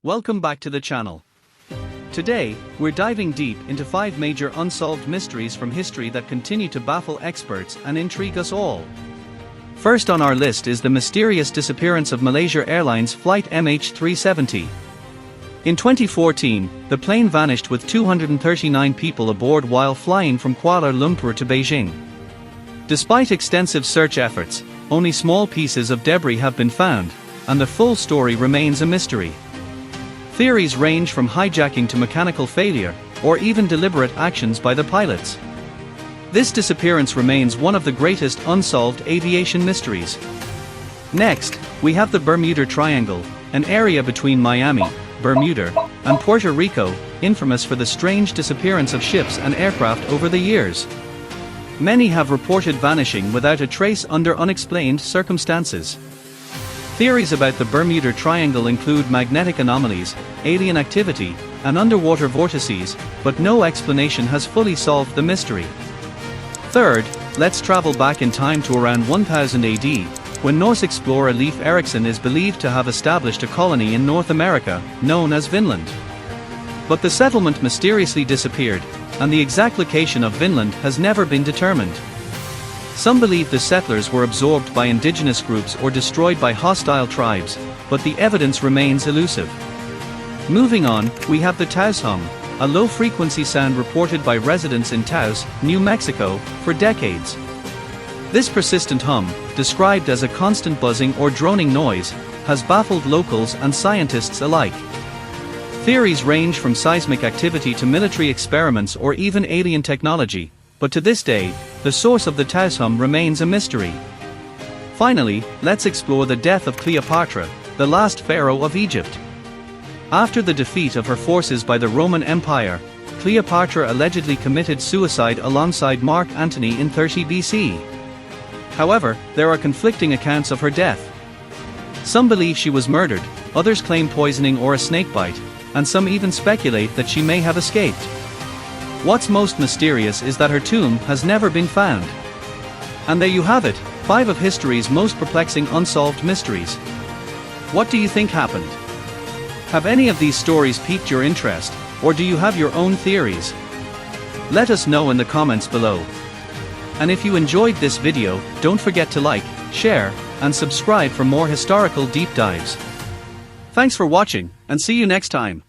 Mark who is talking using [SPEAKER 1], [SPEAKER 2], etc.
[SPEAKER 1] Welcome back to the channel. Today, we're diving deep into 5 major unsolved mysteries from history that continue to baffle experts and intrigue us all. First on our list is the mysterious disappearance of Malaysia Airlines Flight MH370. In 2014, the plane vanished with 239 people aboard while flying from Kuala Lumpur to Beijing. Despite extensive search efforts, only small pieces of debris have been found, and the full story remains a mystery. Theories range from hijacking to mechanical failure, or even deliberate actions by the pilots. This disappearance remains one of the greatest unsolved aviation mysteries. Next, we have the Bermuda Triangle, an area between Miami, Bermuda, and Puerto Rico, infamous for the strange disappearance of ships and aircraft over the years. Many have reported vanishing without a trace under unexplained circumstances. Theories about the Bermuda Triangle include magnetic anomalies, alien activity, and underwater vortices, but no explanation has fully solved the mystery. Third, let's travel back in time to around 1000 AD, when Norse explorer Leif Erikson is believed to have established a colony in North America, known as Vinland. But the settlement mysteriously disappeared, and the exact location of Vinland has never been determined. Some believe the settlers were absorbed by indigenous groups or destroyed by hostile tribes, but the evidence remains elusive. Moving on, we have the Taos Hum, a low-frequency sound reported by residents in Taos, New Mexico, for decades. This persistent hum, described as a constant buzzing or droning noise, has baffled locals and scientists alike. Theories range from seismic activity to military experiments or even alien technology, but to this day, the source of the Taos Hum remains a mystery. Finally, let's explore the death of Cleopatra, the last pharaoh of Egypt. After the defeat of her forces by the Roman Empire, Cleopatra allegedly committed suicide alongside Mark Antony in 30 BC. However, there are conflicting accounts of her death. Some believe she was murdered, others claim poisoning or a snakebite, and some even speculate that she may have escaped. What's most mysterious is that her tomb has never been found. And there you have it, 5 of history's most perplexing unsolved mysteries. What do you think happened? Have any of these stories piqued your interest, or do you have your own theories? Let us know in the comments below. And if you enjoyed this video, don't forget to like, share, and subscribe for more historical deep dives. Thanks for watching, and see you next time.